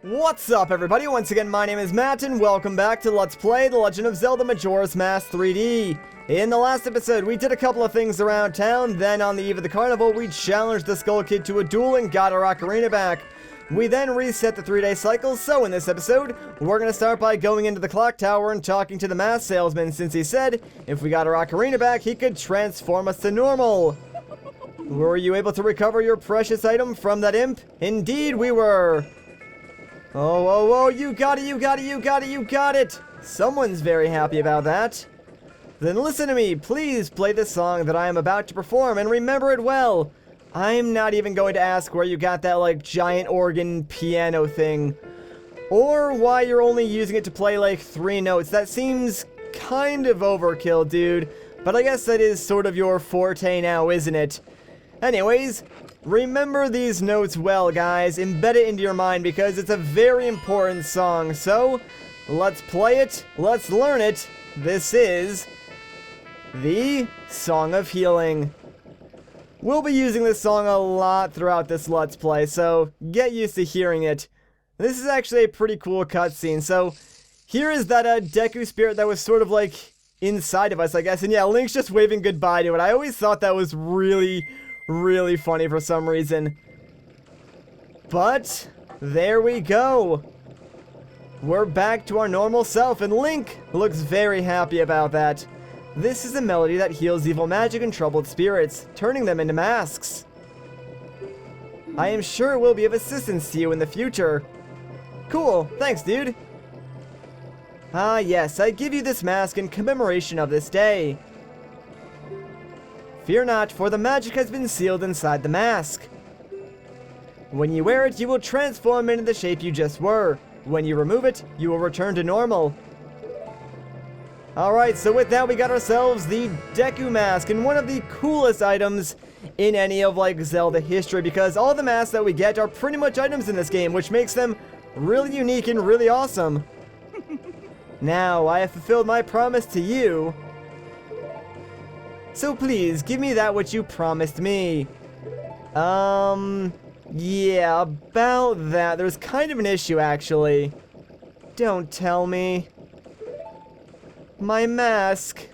What's up, everybody? Once again, my name is Matt, and welcome back to Let's Play The Legend of Zelda Majora's Mask 3D. In the last episode, we did a couple of things around town, then on the eve of the carnival, we challenged the Skull Kid to a duel and got our Ocarina back. We then reset the 3-day cycle, so in this episode, we're going to start by going into the clock tower and talking to the mask salesman, since he said if we got our Ocarina back, he could transform us to normal. Were you able to recover your precious item from that imp? Indeed we were! Oh, you got it! Someone's very happy about that. Then listen to me, please play the song that I am about to perform and remember it well. I'm not even going to ask where you got that, like, giant organ piano thing. Or why you're only using it to play, like, 3 notes. That seems kind of overkill, dude. But I guess that is sort of your forte now, isn't it? Anyways, remember these notes well, guys. Embed it into your mind because it's a very important song. So, let's play it. Let's learn it. This is the Song of Healing. We'll be using this song a lot throughout this Let's Play, so get used to hearing it. This is actually a pretty cool cutscene. So, here is that Deku spirit that was sort of like inside of us, I guess. And yeah, Link's just waving goodbye to it. I always thought that was really funny for some reason. But there we go. We're back to our normal self, and Link looks very happy about that. This is a melody that heals evil magic and troubled spirits, turning them into masks. I am sure it will be of assistance to you in the future. Cool, thanks, dude. Ah, yes, I give you this mask in commemoration of this day. Fear not, for the magic has been sealed inside the mask. When you wear it, you will transform into the shape you just were. When you remove it, you will return to normal. Alright, so with that, we got ourselves the Deku Mask, and one of the coolest items in any of, like, Zelda history, because all the masks that we get are pretty much items in this game, which makes them really unique and really awesome. Now, I have fulfilled my promise to you. So please, give me that which you promised me. Yeah, about that. There's kind of an issue, actually. Don't tell me. My mask.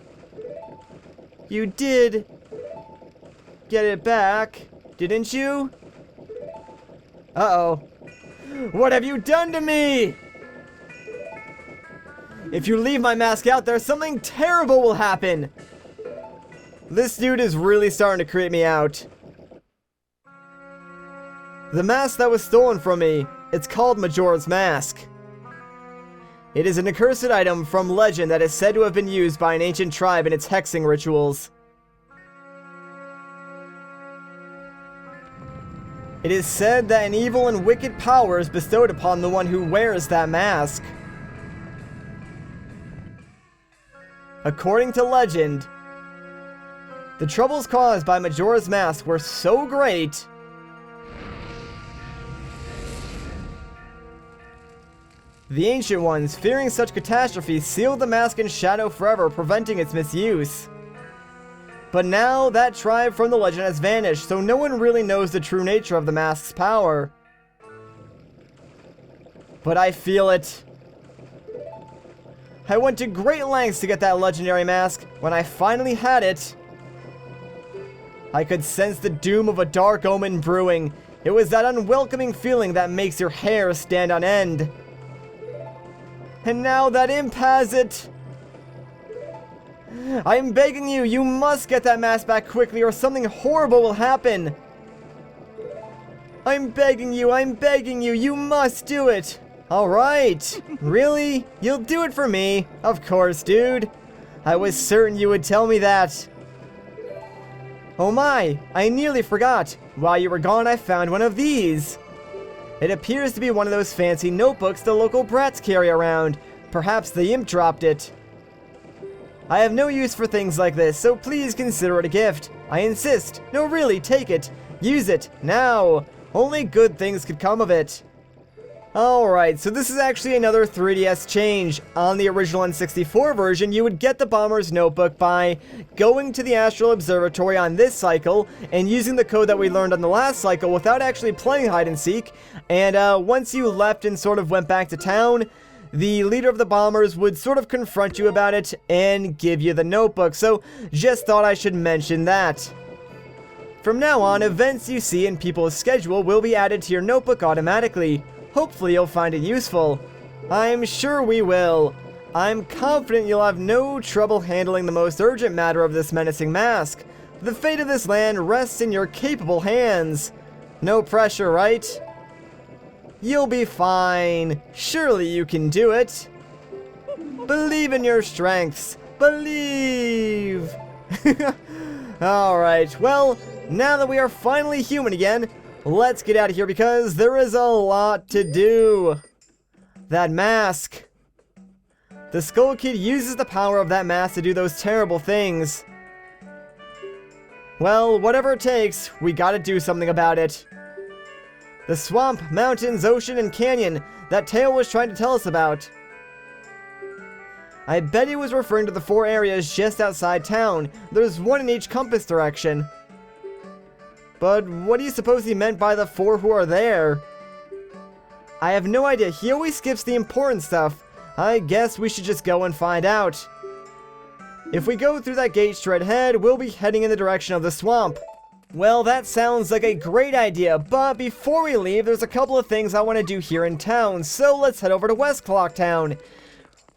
You did get it back, didn't you? Uh-oh. What have you done to me? If you leave my mask out there, something terrible will happen. This dude is really starting to creep me out. The mask that was stolen from me, it's called Majora's Mask. It is an accursed item from legend that is said to have been used by an ancient tribe in its hexing rituals. It is said that an evil and wicked power is bestowed upon the one who wears that mask. According to legend, the troubles caused by Majora's Mask were so great the Ancient Ones, fearing such catastrophes, sealed the mask in shadow forever, preventing its misuse. But now, that tribe from the legend has vanished, so no one really knows the true nature of the mask's power. But I feel it. I went to great lengths to get that legendary mask. When I finally had it, I could sense the doom of a dark omen brewing. It was that unwelcoming feeling that makes your hair stand on end. And now that imp has it. I am begging you, you must get that mask back quickly or something horrible will happen. I'm begging you, you must do it. Alright, really? You'll do it for me? Of course, dude. I was certain you would tell me that. Oh my, I nearly forgot. While you were gone, I found one of these. It appears to be one of those fancy notebooks the local brats carry around. Perhaps the imp dropped it. I have no use for things like this, so please consider it a gift. I insist. No, really, take it. Use it, now. Only good things could come of it. Alright, so this is actually another 3DS change. On the original N64 version, you would get the Bomber's Notebook by going to the Astral Observatory on this cycle and using the code that we learned on the last cycle without actually playing hide and seek. And once you left and sort of went back to town, the leader of the Bombers would sort of confront you about it and give you the notebook. So just thought I should mention that. From now on, events you see in people's schedule will be added to your notebook automatically. Hopefully you'll find it useful. I'm sure we will. I'm confident you'll have no trouble handling the most urgent matter of this menacing mask. The fate of this land rests in your capable hands. No pressure, right? You'll be fine. Surely you can do it. Believe in your strengths. Believe! Alright, well, now that we are finally human again, let's get out of here because there is a lot to do. That mask. The Skull Kid uses the power of that mask to do those terrible things. Well, whatever it takes, we gotta do something about it. The swamp, mountains, ocean, and canyon that Tail was trying to tell us about. I bet he was referring to the 4 areas just outside town. There's one in each compass direction. But what do you suppose he meant by the 4 who are there? I have no idea. He always skips the important stuff. I guess we should just go and find out. If we go through that gate straight ahead, we'll be heading in the direction of the swamp. Well, that sounds like a great idea, but before we leave, there's a couple of things I want to do here in town, so let's head over to West Clock Town.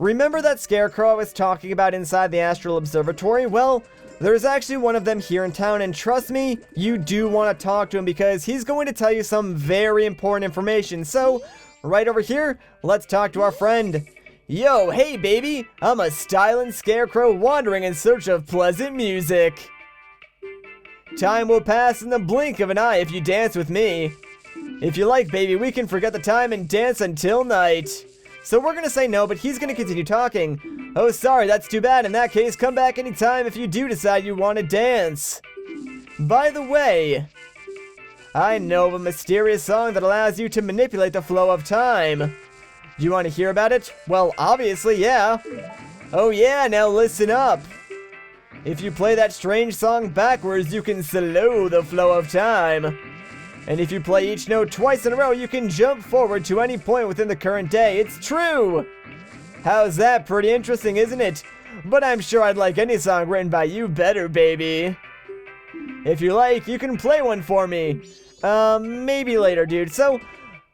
Remember that scarecrow I was talking about inside the Astral Observatory? Well, there's actually one of them here in town, and trust me, you do want to talk to him because he's going to tell you some very important information. So, right over here, let's talk to our friend. Yo, hey baby, I'm a styling scarecrow wandering in search of pleasant music. Time will pass in the blink of an eye if you dance with me. If you like, baby, we can forget the time and dance until night. So we're gonna say no, but he's gonna continue talking. Oh, sorry, that's too bad. In that case, come back anytime if you do decide you want to dance. By the way, I know of a mysterious song that allows you to manipulate the flow of time. Do you want to hear about it? Well, obviously, yeah. Oh yeah, now listen up. If you play that strange song backwards, you can slow the flow of time. And if you play each note twice in a row, you can jump forward to any point within the current day. It's true! How's that? Pretty interesting, isn't it? But I'm sure I'd like any song written by you better, baby. If you like, you can play one for me. Maybe later, dude. So,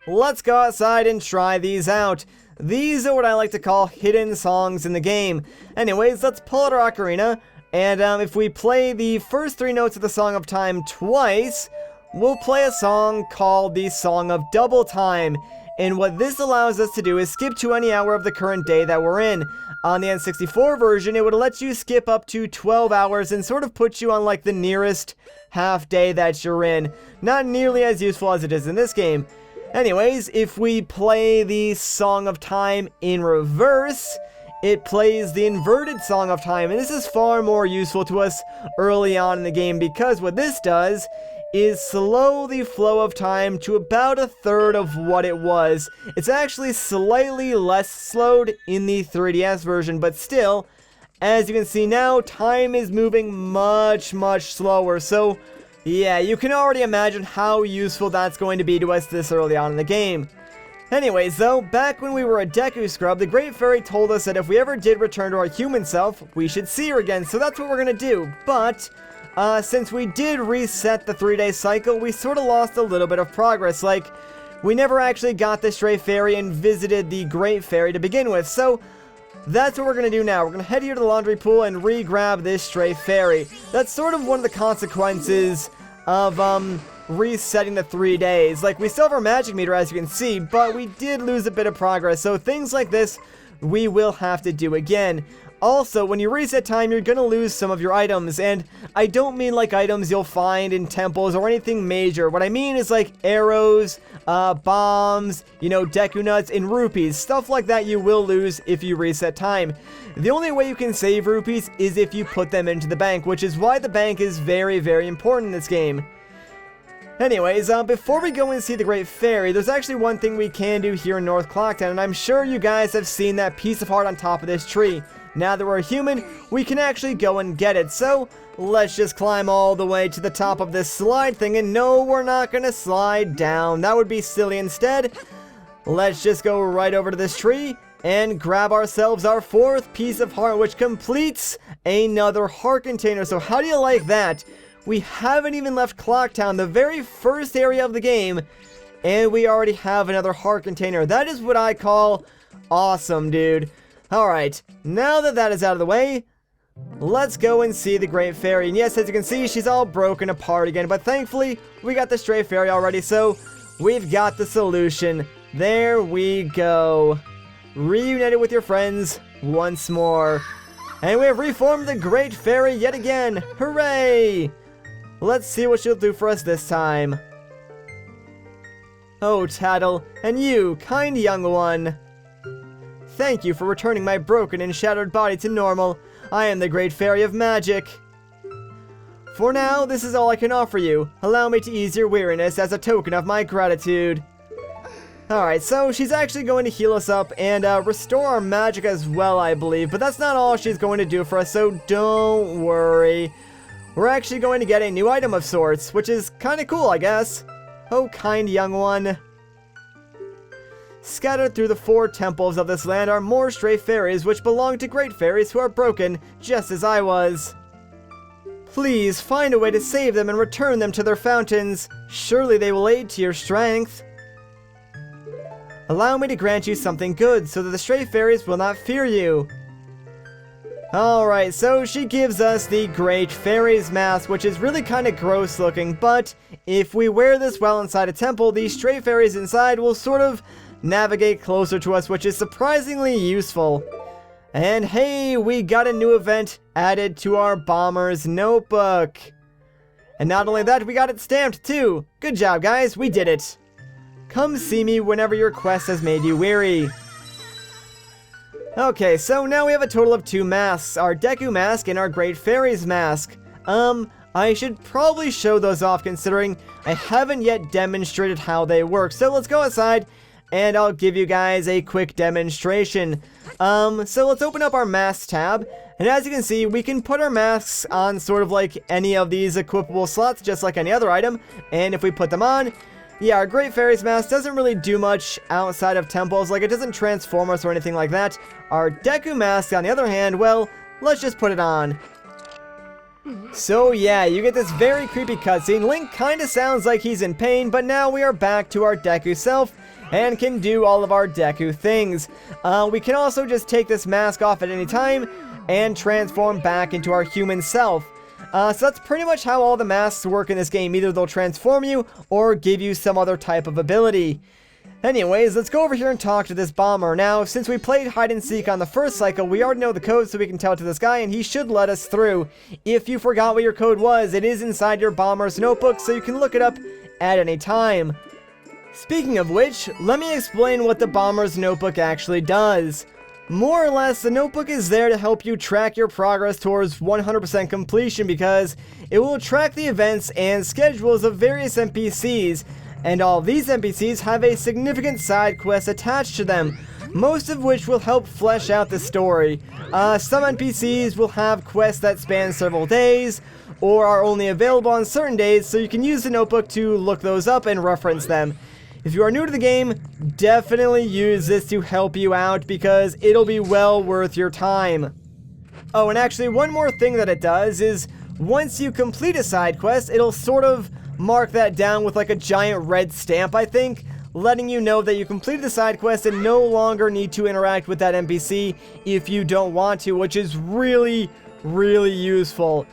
let's go outside and try these out. These are what I like to call hidden songs in the game. Anyways, let's pull out our ocarina. And if we play the first 3 notes of the Song of Time twice, we'll play a song called the Song of Double Time. And what this allows us to do is skip to any hour of the current day that we're in. On the N64 version, it would let you skip up to 12 hours and sort of put you on like the nearest half day that you're in. Not nearly as useful as it is in this game. Anyways, if we play the Song of Time in reverse, it plays the inverted Song of Time, and this is far more useful to us early on in the game because what this does is slow the flow of time to about 1/3 of what it was. It's actually slightly less slowed in the 3DS version, but still, as you can see now, time is moving much, much slower. So, yeah, you can already imagine how useful that's going to be to us this early on in the game. Anyways, though, back when we were a Deku Scrub, the Great Fairy told us that if we ever did return to our human self, we should see her again, so that's what we're gonna do. But, since we did reset the 3-day cycle, we sort of lost a little bit of progress. Like, we never actually got the Stray Fairy and visited the Great Fairy to begin with, so that's what we're gonna do now. We're gonna head here to the laundry pool and re-grab this Stray Fairy. That's sort of one of the consequences of, resetting the 3 days. Like, we still have our magic meter, as you can see, but we did lose a bit of progress, so things like this we will have to do again. Also, when you reset time, you're gonna lose some of your items, and I don't mean like items you'll find in temples or anything major. What I mean is like arrows, bombs, you know, Deku Nuts, and rupees. Stuff like that you will lose if you reset time. The only way you can save rupees is if you put them into the bank, which is why the bank is very, very important in this game. Anyways, before we go and see the Great Fairy, there's actually one thing we can do here in North Clocktown, and I'm sure you guys have seen that piece of heart on top of this tree. Now that we're human, we can actually go and get it, so let's just climb all the way to the top of this slide thing, and no, we're not gonna slide down. That would be silly. Instead, let's just go right over to this tree and grab ourselves our 4th piece of heart, which completes another heart container. So how do you like that? We haven't even left Clocktown, the very first area of the game, and we already have another heart container. That is what I call awesome, dude. Alright, now that that is out of the way, let's go and see the Great Fairy. And yes, as you can see, she's all broken apart again, but thankfully, we got the Stray Fairy already, so we've got the solution. There we go. Reunited with your friends once more. And we have reformed the Great Fairy yet again. Hooray! Let's see what she'll do for us this time. Oh, Tattle, and you, kind young one. Thank you for returning my broken and shattered body to normal. I am the Great Fairy of Magic. For now, this is all I can offer you. Allow me to ease your weariness as a token of my gratitude. Alright, so she's actually going to heal us up and restore our magic as well, I believe. But that's not all she's going to do for us, so don't worry. We're actually going to get a new item of sorts, which is kind of cool, I guess. Oh, kind young one. Scattered through the 4 temples of this land are more stray fairies which belong to great fairies who are broken, just as I was. Please find a way to save them and return them to their fountains. Surely they will aid to your strength. Allow me to grant you something good so that the stray fairies will not fear you. Alright, so she gives us the Great Fairy's Mask, which is really kind of gross looking, but if we wear this while inside a temple, the stray fairies inside will sort of navigate closer to us, which is surprisingly useful. And hey, we got a new event added to our Bomber's Notebook. And not only that, we got it stamped too. Good job, guys, we did it. Come see me whenever your quest has made you weary. Okay, so now we have a total of 2 masks, our Deku Mask and our Great Fairy's Mask. I should probably show those off considering I haven't yet demonstrated how they work. So let's go outside and I'll give you guys a quick demonstration. So let's open up our Mask tab. And as you can see, we can put our masks on sort of like any of these equipable slots, just like any other item. And if we put them on, yeah, our Great Fairy's Mask doesn't really do much outside of temples, like it doesn't transform us or anything like that. Our Deku Mask, on the other hand, well, let's just put it on. So yeah, you get this very creepy cutscene. Link kinda sounds like he's in pain, but now we are back to our Deku self, and can do all of our Deku things. We can also just take this mask off at any time, and transform back into our human self. So that's pretty much how all the masks work in this game. Either they'll transform you, or give you some other type of ability. Anyways, let's go over here and talk to this bomber. Now, since we played hide and seek on the first cycle, we already know the code, so we can tell it to this guy, and he should let us through. If you forgot what your code was, it is inside your bomber's notebook, so you can look it up at any time. Speaking of which, let me explain what the bomber's notebook actually does. More or less, the notebook is there to help you track your progress towards 100% completion, because it will track the events and schedules of various NPCs, and all of these NPCs have a significant side quest attached to them, most of which will help flesh out the story. Some NPCs will have quests that span several days, or are only available on certain days, so you can use the notebook to look those up and reference them. If you are new to the game, definitely use this to help you out, because it'll be well worth your time. Oh, and actually, one more thing that it does is, once you complete a side quest, it'll sort of mark that down with like a giant red stamp, I think, letting you know that you completed the side quest and no longer need to interact with that NPC if you don't want to, which is really, really useful.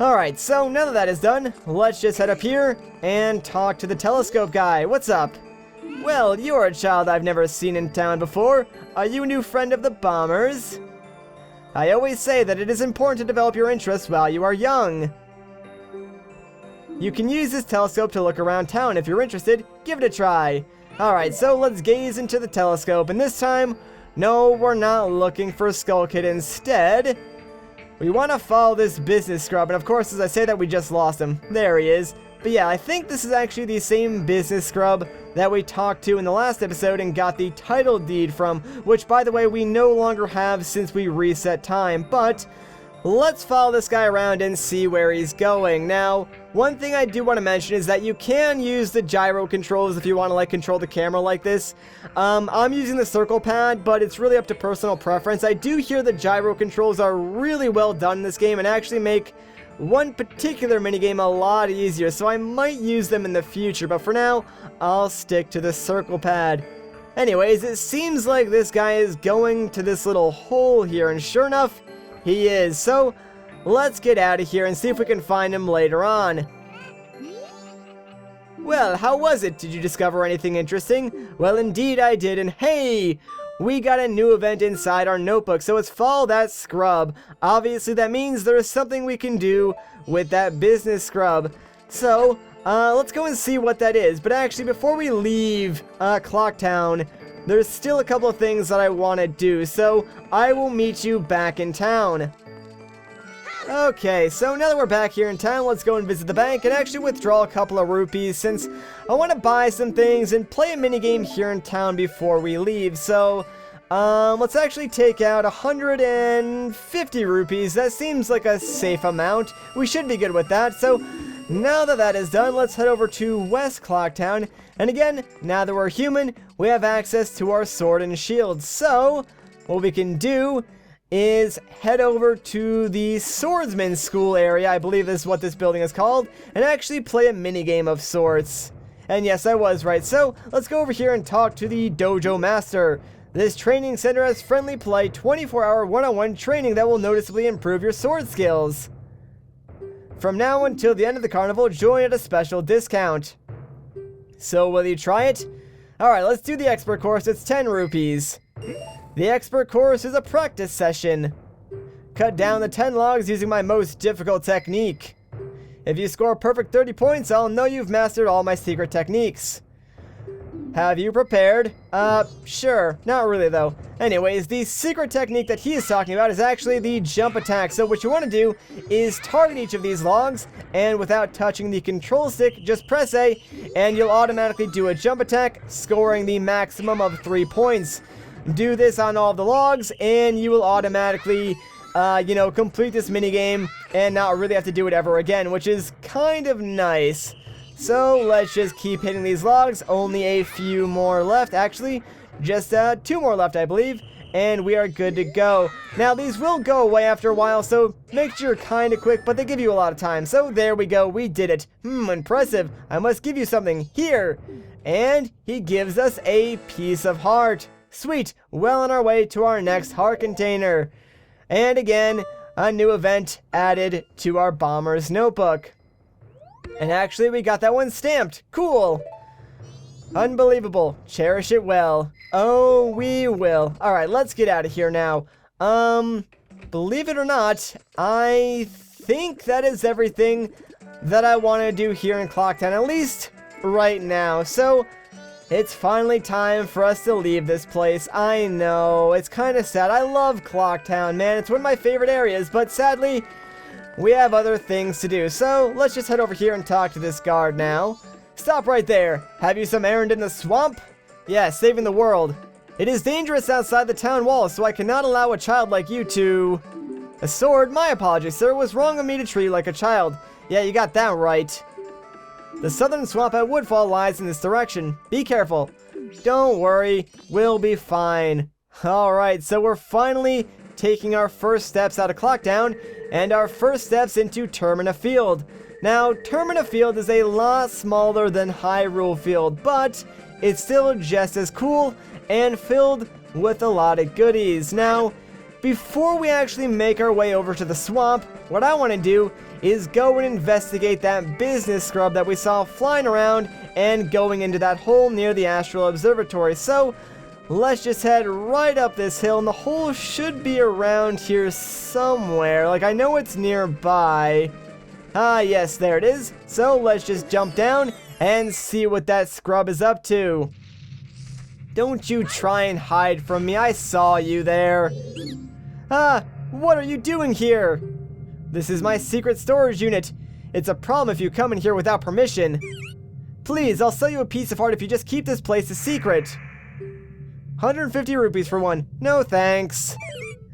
Alright, so now that is done, let's just head up here and talk to the telescope guy. What's up? Well, you're a child I've never seen in town before. Are you a new friend of the Bombers? I always say that it is important to develop your interests while you are young. You can use this telescope to look around town if you're interested. Give it a try. Alright, so let's gaze into the telescope, and this time, no, we're not looking for Skull Kid. Instead, we want to follow this business scrub, and of course, as I say that, we just lost him. There he is. But yeah, I think this is actually the same business scrub that we talked to in the last episode and got the title deed from, which, by the way, we no longer have since we reset time. But let's follow this guy around and see where he's going. Now, one thing I do want to mention is that you can use the gyro controls if you want to, like, control the camera like this. I'm using the circle pad, but it's really up to personal preference. I do hear the gyro controls are really well done in this game and actually make one particular minigame a lot easier, so I might use them in the future, but for now, I'll stick to the circle pad. Anyways, it seems like this guy is going to this little hole here, and sure enough, he is. So, let's get out of here and see if we can find him later on. Well, how was it? Did you discover anything interesting? Well, indeed I did, and hey! We got a new event inside our notebook, so it's follow that scrub. Obviously, that means there is something we can do with that business scrub. So, let's go and see what that is. But actually, before we leave Clocktown, there's still a couple of things that I want to do, so I will meet you back in town. Okay, so now that we're back here in town, let's go and visit the bank and actually withdraw a couple of rupees since I want to buy some things and play a minigame here in town before we leave. So, let's actually take out 150 rupees. That seems like a safe amount. We should be good with that. So, now that that is done, let's head over to West Clocktown. And again, now that we're human, we have access to our sword and shield. So, what we can do is head over to the swordsman school area, I believe is what this building is called, and actually play a minigame of sorts. And yes, I was right, so let's go over here and talk to the dojo master. This training center has friendly, polite, 24-hour one-on-one training that will noticeably improve your sword skills. From now until the end of the carnival, join at a special discount. So will you try it? Alright, let's do the expert course. It's 10 rupees. The expert course is a practice session. Cut down the 10 logs using my most difficult technique. If you score a perfect 30 points, I'll know you've mastered all my secret techniques. Have you prepared? Sure. Not really, though. Anyways, the secret technique that he is talking about is actually the jump attack. So what you want to do is target each of these logs, and without touching the control stick, just press A, and you'll automatically do a jump attack, scoring the maximum of 3 points. Do this on all of the logs, and you will automatically, complete this minigame and not really have to do it ever again, which is kind of nice. So, let's just keep hitting these logs. Only a few more left. Actually, just 2 more left, I believe, and we are good to go. Now, these will go away after a while, so make sure you're kind of quick, but they give you a lot of time. So, there we go. We did it. Impressive. I must give you something. Here. And he gives us a piece of heart. Sweet, well on our way to our next heart container. And again, a new event added to our bomber's notebook. And actually, we got that one stamped. Cool. Unbelievable. Cherish it well. Oh, we will. Alright, let's get out of here now. Believe it or not, I think that is everything that I want to do here in Clocktown, at least right now. So, it's finally time for us to leave this place. I know, it's kind of sad. I love Clocktown, man. It's one of my favorite areas, but sadly, we have other things to do. So, let's just head over here and talk to this guard now. Stop right there. Have you some errand in the swamp? Yeah, saving the world. It is dangerous outside the town walls, so I cannot allow a child like you to... A sword? My apologies, sir. It was wrong of me to treat you like a child. Yeah, you got that right. The southern swamp at Woodfall lies in this direction. Be careful. Don't worry, we'll be fine. Alright, so we're finally taking our first steps out of Clocktown, and our first steps into Termina Field. Now, Termina Field is a lot smaller than Hyrule Field, but it's still just as cool and filled with a lot of goodies. Now, before we actually make our way over to the swamp, what I want to do is go and investigate that business scrub that we saw flying around and going into that hole near the Astral Observatory. So, let's just head right up this hill, and the hole should be around here somewhere. Like, I know it's nearby. Ah, yes, there it is. So, let's just jump down and see what that scrub is up to. Don't you try and hide from me. I saw you there. Ah, what are you doing here? This is my secret storage unit. It's a problem if you come in here without permission. Please, I'll sell you a piece of heart if you just keep this place a secret. 150 rupees for one. No thanks.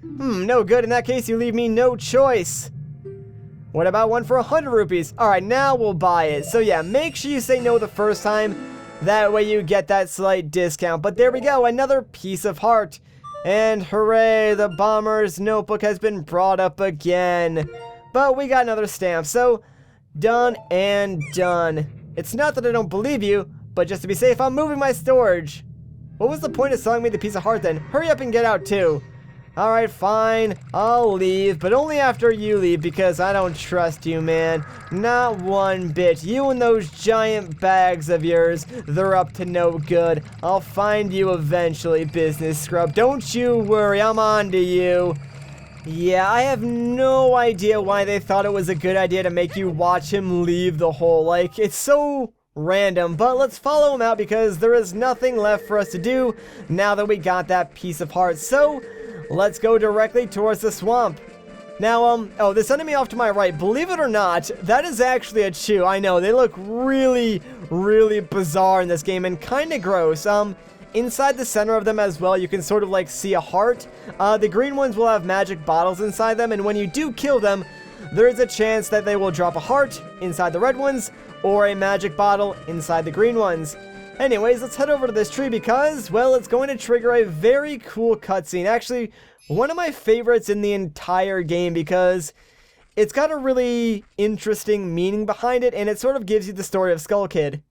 No good. In that case, you leave me no choice. What about one for 100 rupees? Alright, now we'll buy it. So yeah, make sure you say no the first time. That way you get that slight discount. But there we go, another piece of heart. And hooray, the bomber's notebook has been brought up again. But we got another stamp, so done and done. It's not that I don't believe you, but just to be safe, I'm moving my storage. What was the point of selling me the piece of heart then? Hurry up and get out too. Alright, fine. I'll leave, but only after you leave because I don't trust you, man. Not one bit. You and those giant bags of yours, they're up to no good. I'll find you eventually, business scrub. Don't you worry, I'm on to you. Yeah, I have no idea why they thought it was a good idea to make you watch him leave the hole. Like, it's so random, but let's follow him out because there is nothing left for us to do now that we got that piece of heart. So, let's go directly towards the swamp. Now, oh, this enemy off to my right, believe it or not, that is actually a chew. I know, they look really, really bizarre in this game and kind of gross. Inside the center of them as well, you can sort of like see a heart. The green ones will have magic bottles inside them, and when you do kill them, there is a chance that they will drop a heart inside the red ones, or a magic bottle inside the green ones. Anyways, let's head over to this tree because, well, it's going to trigger a very cool cutscene. Actually, one of my favorites in the entire game because it's got a really interesting meaning behind it, and it sort of gives you the story of Skull Kid.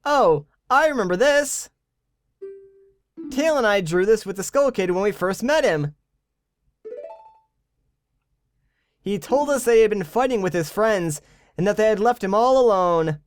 Oh, I remember this! Tail and I drew this with the Skull Kid when we first met him. He told us they had been fighting with his friends, and that they had left him all alone.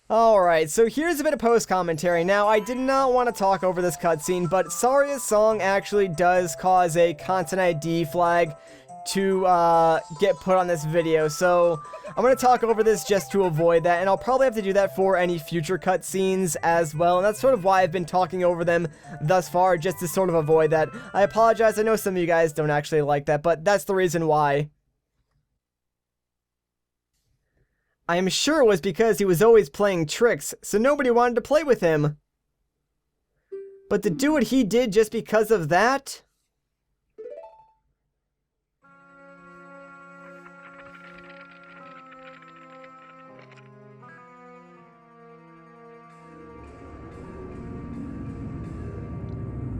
Alright, so here's a bit of post-commentary. Now, I did not want to talk over this cutscene, but Saria's song actually does cause a content ID flag to get put on this video, so I'm going to talk over this just to avoid that, and I'll probably have to do that for any future cutscenes as well, and that's sort of why I've been talking over them thus far, just to sort of avoid that. I apologize, I know some of you guys don't actually like that, but that's the reason why. I am sure it was because he was always playing tricks, so nobody wanted to play with him. But to do what he did just because of that?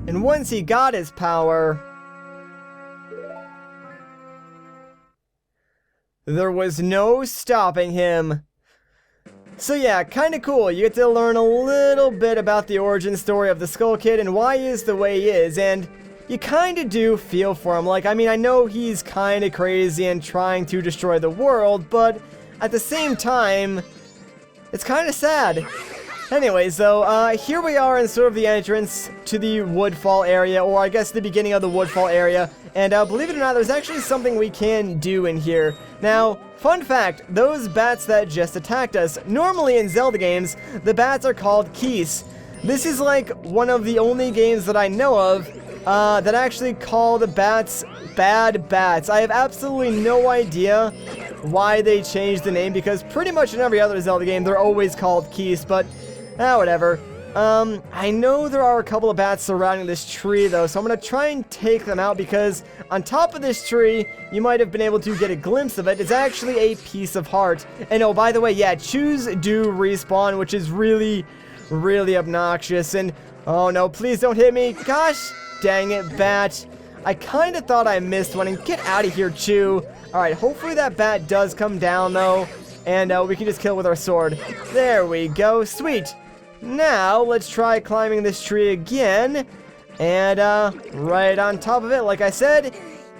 And once he got his power, there was no stopping him. So yeah, kinda cool. You get to learn a little bit about the origin story of the Skull Kid and why he is the way he is, and you kinda do feel for him. Like, I mean, I know he's kinda crazy and trying to destroy the world, but at the same time, it's kinda sad. Anyways, though, here we are in sort of the entrance to the Woodfall area, or I guess the beginning of the Woodfall area, and believe it or not, there's actually something we can do in here. Now, fun fact, those bats that just attacked us, normally in Zelda games, the bats are called Keese. This is like one of the only games that I know of that actually call the bats Bad Bats. I have absolutely no idea why they changed the name, because pretty much in every other Zelda game, they're always called Keese, but whatever. I know there are a couple of bats surrounding this tree, though, so I'm going to try and take them out, because on top of this tree, you might have been able to get a glimpse of it. It's actually a piece of heart. And oh, by the way, yeah, choose do respawn, which is really, really obnoxious. And, oh no, please don't hit me. Gosh, dang it, bat. I kind of thought I missed one, and get out of here, Chew. Alright, hopefully that bat does come down, though, and we can just kill it with our sword. There we go, sweet. Now, let's try climbing this tree again, and right on top of it, like I said,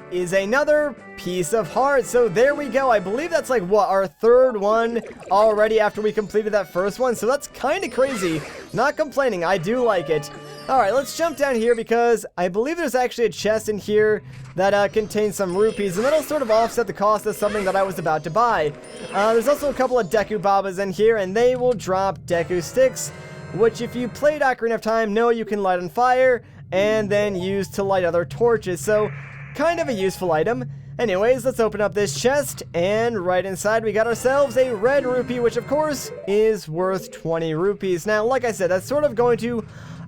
is another piece of heart. So there we go. I believe that's like, what, our third one already after we completed that first one, so that's kind of crazy. Not complaining, I do like it. Alright, let's jump down here, because I believe there's actually a chest in here that contains some rupees, and that'll sort of offset the cost of something that I was about to buy. There's also a couple of Deku Babas in here, and they will drop Deku Sticks, which if you played Ocarina of Time, know you can light on fire, and then use to light other torches, so kind of a useful item. Anyways, let's open up this chest, and right inside we got ourselves a red rupee, which of course is worth 20 rupees. Now, like I said, that's sort of going to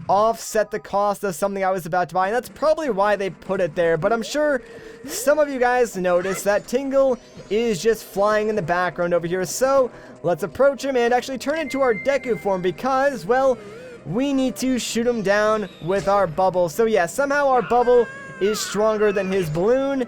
offset the cost of something I was about to buy, and that's probably why they put it there, but I'm sure some of you guys noticed that Tingle is just flying in the background over here, so let's approach him and actually turn into our Deku form, because, well, we need to shoot him down with our bubble. So yeah, somehow our bubble is stronger than his balloon,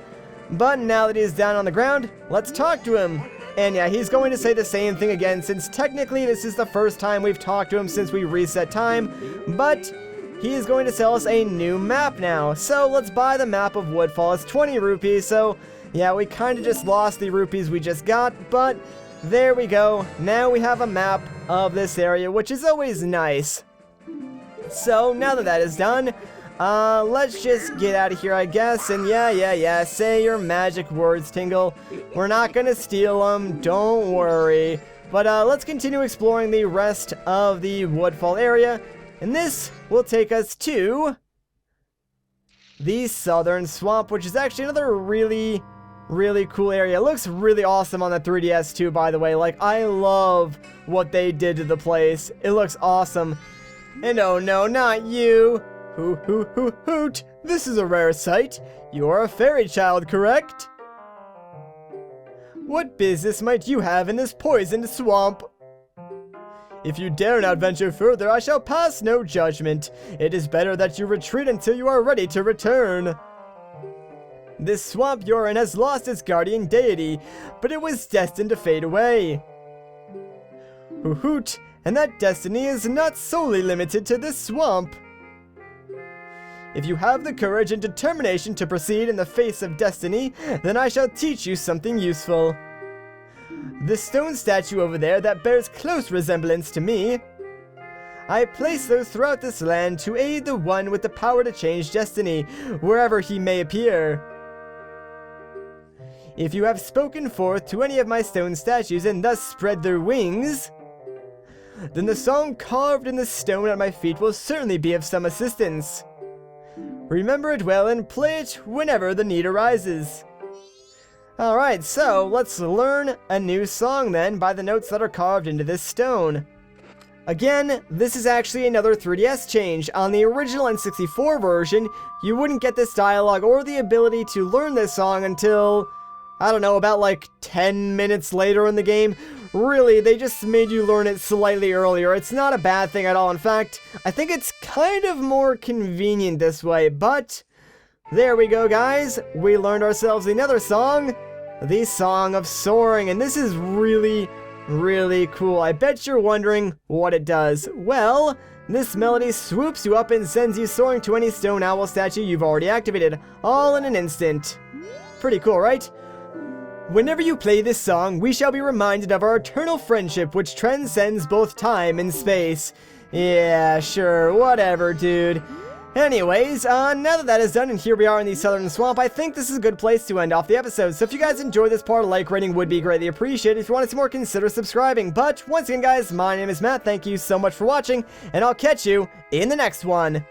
but now that he's down on the ground, let's talk to him. And yeah, he's going to say the same thing again, since technically this is the first time we've talked to him since we reset time, but he is going to sell us a new map now. So let's buy the map of Woodfall. It's 20 rupees, so yeah, we kind of just lost the rupees we just got, but there we go. Now we have a map of this area, which is always nice. So now that that is done, let's just get out of here, I guess, and yeah, say your magic words, Tingle. We're not gonna steal them, don't worry. But let's continue exploring the rest of the Woodfall area, and this will take us to the Southern Swamp, which is actually another really, really cool area. It looks really awesome on the 3DS too, by the way. Like, I love what they did to the place. It looks awesome. And oh no, not you! Hoot! This is a rare sight. You are a fairy child, correct? What business might you have in this poisoned swamp? If you dare not venture further, I shall pass no judgment. It is better that you retreat until you are ready to return. This swamp you're in has lost its guardian deity, but it was destined to fade away. Hoot! And that destiny is not solely limited to this swamp. If you have the courage and determination to proceed in the face of destiny, then I shall teach you something useful. The stone statue over there that bears close resemblance to me. I place those throughout this land to aid the one with the power to change destiny, wherever he may appear. If you have spoken forth to any of my stone statues and thus spread their wings, then the song carved in the stone at my feet will certainly be of some assistance. Remember it well and play it whenever the need arises. Alright, so let's learn a new song then by the notes that are carved into this stone. Again, this is actually another 3DS change. On the original N64 version, you wouldn't get this dialogue or the ability to learn this song until, I don't know, about like 10 minutes later in the game. Really, they just made you learn it slightly earlier. It's not a bad thing at all. In fact, I think it's kind of more convenient this way, but there we go, guys. We learned ourselves another song, the Song of Soaring, and this is really, really cool. I bet you're wondering what it does. Well, this melody swoops you up and sends you soaring to any stone owl statue you've already activated, all in an instant. Pretty cool, right? Whenever you play this song, we shall be reminded of our eternal friendship which transcends both time and space. Yeah, sure, whatever, dude. Anyways, now that that is done and here we are in the Southern Swamp, I think this is a good place to end off the episode. So if you guys enjoyed this part, a like rating would be greatly appreciated. If you want to see more, consider subscribing. But once again, guys, my name is Matt. Thank you so much for watching, and I'll catch you in the next one.